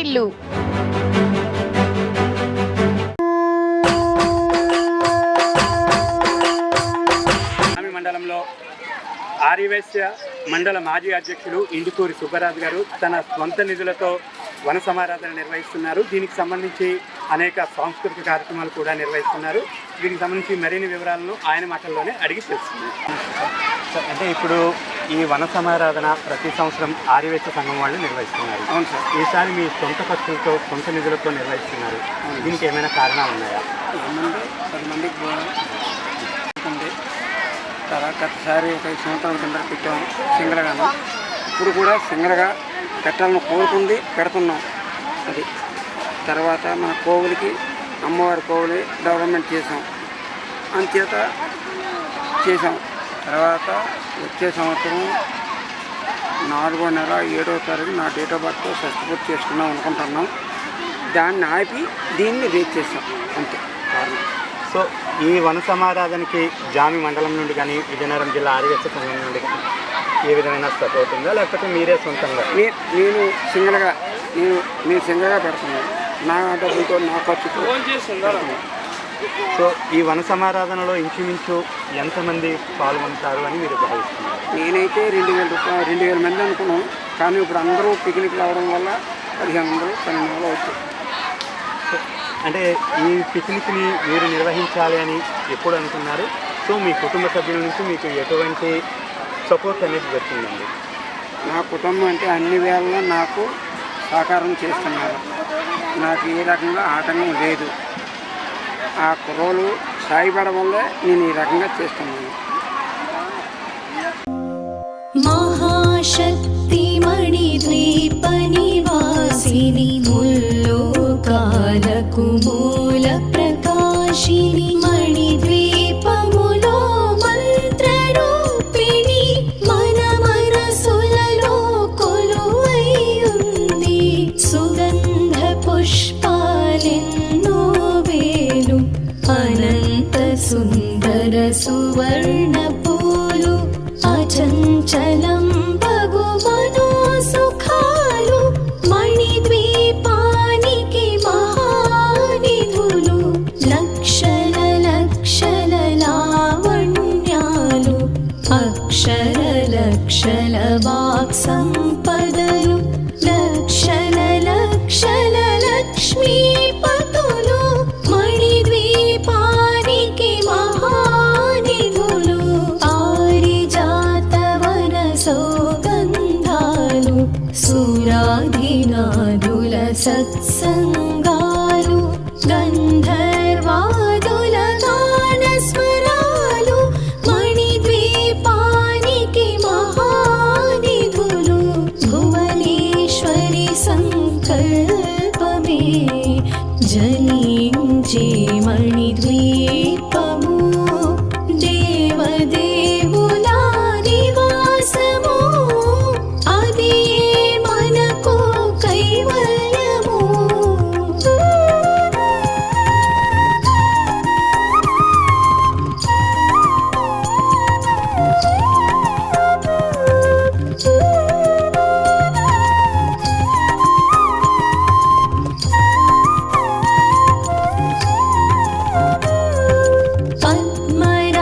వాటిల్లు. మండలంలో ఆర్యవైశ్య మండల మాజీ అధ్యక్షులు ఇందుకూరి సుబ్బరాజు గారు తన స్వంత నిధులతో వన సమారాధన నిర్వహిస్తున్నారు. దీనికి సంబంధించి అనేక సాంస్కృతిక కార్యక్రమాలు కూడా నిర్వహిస్తున్నారు. దీనికి సంబంధించి మరిన్ని వివరాలను ఆయన మాటల్లోనే అడిగి తెలుస్తున్నారు. అంటే ఇప్పుడు ఈ వన సమారాధన ప్రతి సంవత్సరం ఆర్యవైశ్య సంఘం వాళ్ళు నిర్వహిస్తున్నారు. అవును సార్. ఈసారి మీ సొంత ఖర్చులతో సొంత నిధులతో నిర్వహిస్తున్నారు. దీనికి ఏమైనా కారణాలు ఉన్నాయా? 10 మందికి ఉంది. తర్వాత గతసారి ఒక 5 సంవత్సరాల కింద పెట్టాము సింగరగాను. ఇప్పుడు కూడా సింగరగా పెట్టాలని కోరుకుంది, పెడుతున్నాం. అది తర్వాత మన కోవులకి అమ్మవారి కోవులు డెవలప్మెంట్ చేసాం, అంచేత చేసాం. తర్వాత వచ్చే సంవత్సరం 4వ నెల 7వ తారీఖు నా డేట్ ఆఫ్ బర్త్తో సబ్స్టిట్యూట్ చేసుకున్నాం అనుకుంటున్నాం. దాన్ని ఆపి దీన్ని రేట్ చేసాం, అంతే కారణం. సో ఈ వన సమారాధనకి జామి మండలం నుండి కానీ విజయనగరం జిల్లా ఆర్యవైశ్య సంఘం నుండి ఏ విధమైన సపోర్ట్ ఉందా, లేకపోతే మీరే సొంతంగా? నేను సింగల్గా పెడుతున్నాను, నా డబ్బులతో నా ఖర్చుతో. సో ఈ వన సమారాధనలో ఇంచుమించు ఎంతమంది పాల్గొంటారు అని మీరు భావిస్తున్నారు? నేనైతే 2,000 మంది అనుకున్నాం, కానీ ఇప్పుడు అందరూ పిక్నిక్ రావడం వల్ల 1500 1200 అవుతాయి. అంటే ఈ పిక్నిక్ని మీరు నిర్వహించాలి అని ఎప్పుడు అనుకున్నారు? సో మీ కుటుంబ సభ్యుల నుంచి మీకు ఎటువంటి సపోర్ట్ అనేది దొరికిందండి? నా కుటుంబం అంటే అన్ని వేళల్లో నాకు సహకారం చేస్తున్నారు. నాకు ఏ రకంగా ఆటంకం లేదు. ఆ కుర్రోలు సాయపడడం వల్లే నేను ఈ రకంగా చేస్తున్నాను. మహాశక్తి మణిద్వీప నివాసిని ముల్లోకాలకు మూల ప్రకాశిని మణిద్వీపములో మంత్రరూపిణి మన మనసులలో కొలువైయుంది. సుగంధ పుష్పాలెన్నో వేలు అనంత సుందర సువర్ణ పూలు అచంచలం భగువనో సుఖాలు మణిద్వీపానికి మహానిధులు లక్షల లక్షల లావణ్యాలు అక్షర లక్షల వాక్ సంపదలు లక్షల లక్షల లక్ష్మీపతులు మణిద్వీపానికి మహానిధులు పారిజాతవన సౌగంధాలు సురాధినాదుల సత్సంగాలు గంధర్వాదుల గానస్వరాలు మణిద్వీపానికి మహానిధులు భువనేశ్వరి సంకల్పమే జనించే మణిద్వీపము దేవదేవుల నివాసము అది మనకు కైవల్యము.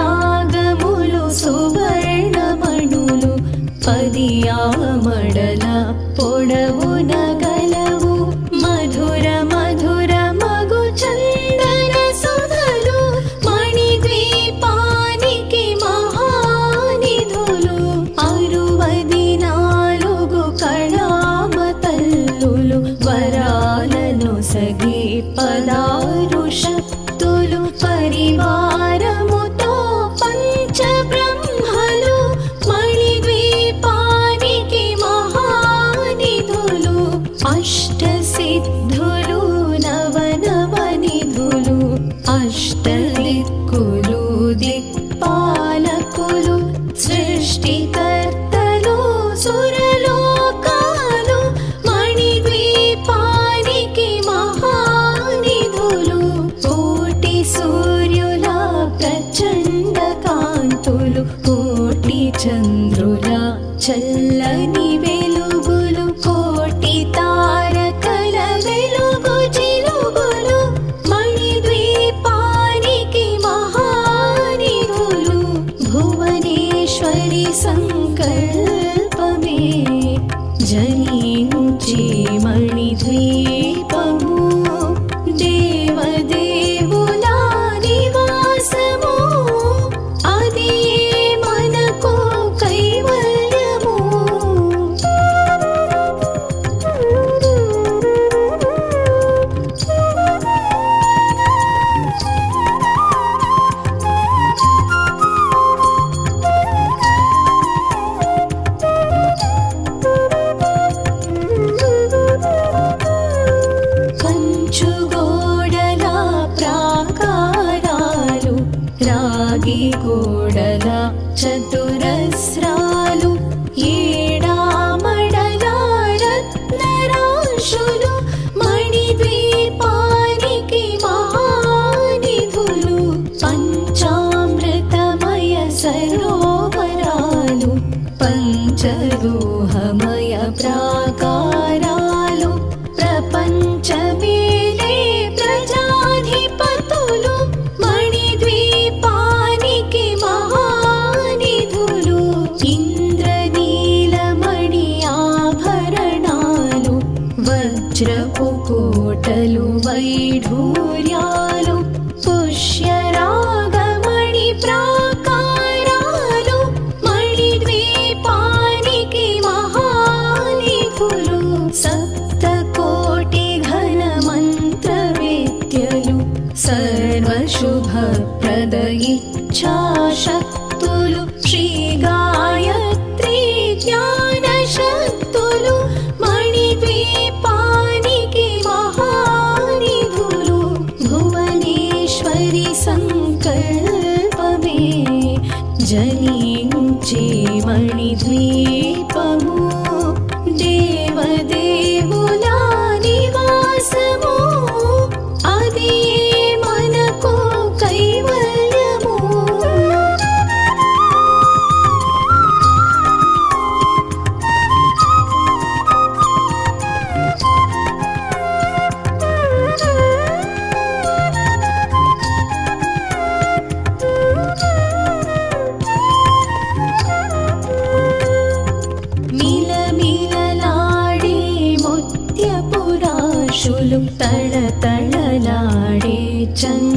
పద్మరాగములు సువర్ణమణులు 10 ఆమడల పొడవున గలవు మధుర మధుర మగు చందన సుధలు మణిద్వీపానికి మహానిధులు 64 కళామ తల్లులు వరాలను సగి 16 శక్తులు పరివారముతో పంచబ్రహ్మలు మణిద్వీపానికి మహానిధులు అష్టసిద్ధులు నవనవనిధులు అష్టదిక్కులు దిక్పాలకులు సృష్టికర్తలు సురలోకాలు మణిద్వీపానికి మహానిధులు కోటి సూర్యుల ప్రచండ కాంతులు కోటి చంద్రుల చల్లని వెలుగులు కోటి తారకల సంకల్పమే జనించే మణిద్వీపము దేవదేవుల నివాసము అది మనకు కైవల్యము కంచుగోడల ప్రాకారాలు రాగి గోడల చతురస్రాలు ఏడామడల రత్నరాశులు మణిద్వీపానికి మహానిధులు పంచామృతమయ సరోవరాలు పంచలోహమయ ప్రాకారాలు ప్రపంచమేలే ప్రజాధిపతులు మణిద్వీపానికి మహానిధులు ఇంద్రనీలమణి ఆభరణాలు వజ్రపు కోటలు వైఢూర్యాలు పుష్యరాగమణి ప్రాకారాలు మణిద్వీపానికి మహానిధులు సప్తకోటి ఘన మంత్ర విద్యలు సర్వశుభప్రద ఇచ్ఛాశక్తులు శ్రీ గాయత్రి జ్ఞాన శక్తులు మణిద్వీపానికి మహానిధులు భువనేశ్వరి సంకల్పమే జనించే మణిద్వీపము దేవదేవుల నివాసము అది మనకు కైవల్యము మిలమిలలాడే ముత్యపురాశులు తళతళలాడే చంద్ర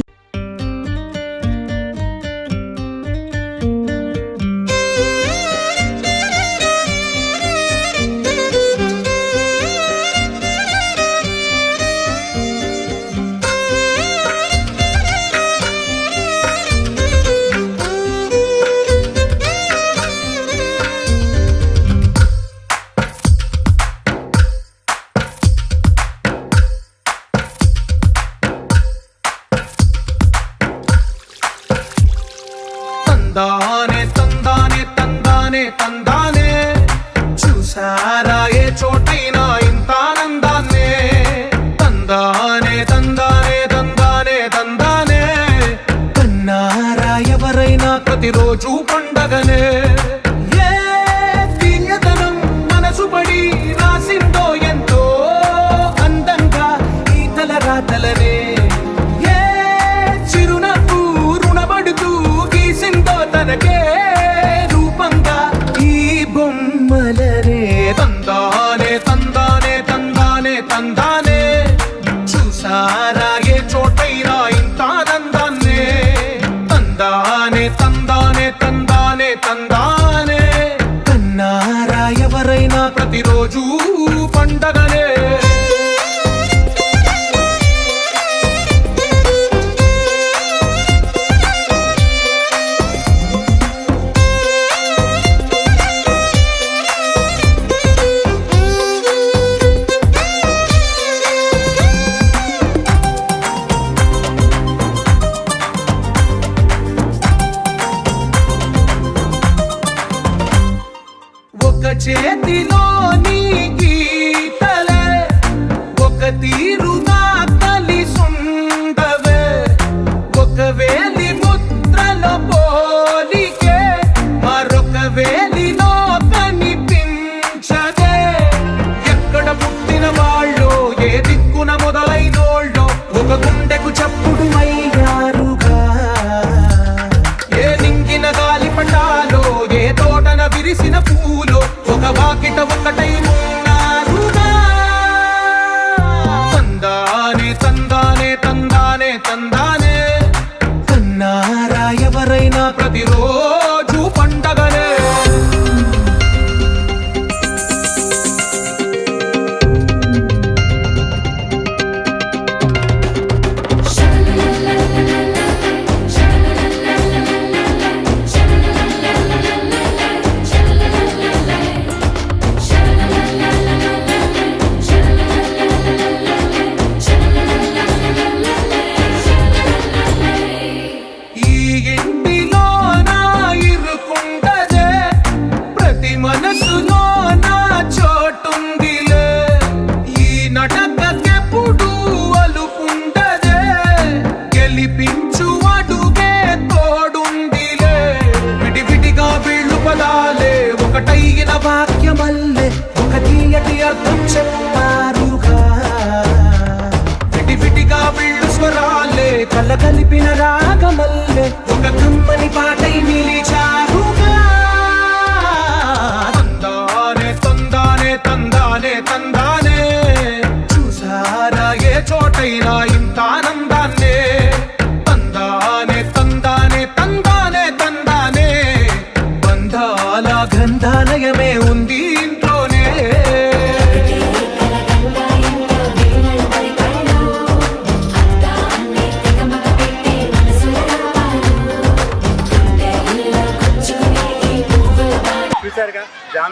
తందానే తందానే తందానే తందానే చూసారా ఏ చోటైనా ఇంత ఆనందాన్నే తందానే తందానే తందానే తందానే కన్నారా ఎవరైనా ప్రతిరోజు పండగనే ఏ తీయదనం మనసు పడి రాసిందో ఎంతో అందంగా ఈ తలరాతలనే ఏ చిరునవ్వు రుణపడుతూ గీసిందో తనకే రూపంగా ఈ బొమ్మలనే తందానే తందానే తందానే తందానే చూసారా ఏ చోటైనా ఇంత ఆనందాన్నే తందానే తందానే తందానే తందానే కన్నారా ఎవరైనా ప్రతిరోజు పండగనే ఒక చేతిలో నీ గీతలే ఒక తీరుగా కలిసుండవే ఒక వేలి ముద్రలో పోలికే మరొక వేలిలో కనిపించదే ఎక్కడ పుట్టిన వాళ్ళు ఏ దిక్కున మొదలైనోళ్ళో ఒక గుండెకు చప్పుడు అయ్యారుగా ఏ నింగిన గాలి పటాలో ఏ తోటన విరిసిన పూలు ఒక వాకిట ఒకటై ఉన్నారుగా. తందానే తందానే తందానే తందానే కన్నారా ఎవరైనా ప్రతిరోజు పండగనే. ఈ ఇంటిలో నా ఇరుకుండదే ప్రతి మనసులో నా చోటుందిలే. ఈ నటకెప్పుడు అలుపుండదే గెలిపించు అడుగే తోడుందిలే. విడివిడిగా వీళ్ళు పదాలే ఒకటైన వాక్యమల్లే ఒక తీయటి అర్థం చెప్పారుగా. విడివిడిగా వీళ్ళు స్వరాలే కల కలిపిన రాగమల్లే ఒక కమ్మని పాటై నిలిచారుగా. తందానే తందానే తందానే తందానే చూసారా ఏ చోటైనా ఇంత ఆనందాన్నే. తందానే తందానే తందానే తందానే బంధాల గ్రంథాలయమే ఉంది ఇంట్లోనే. చూశారుగా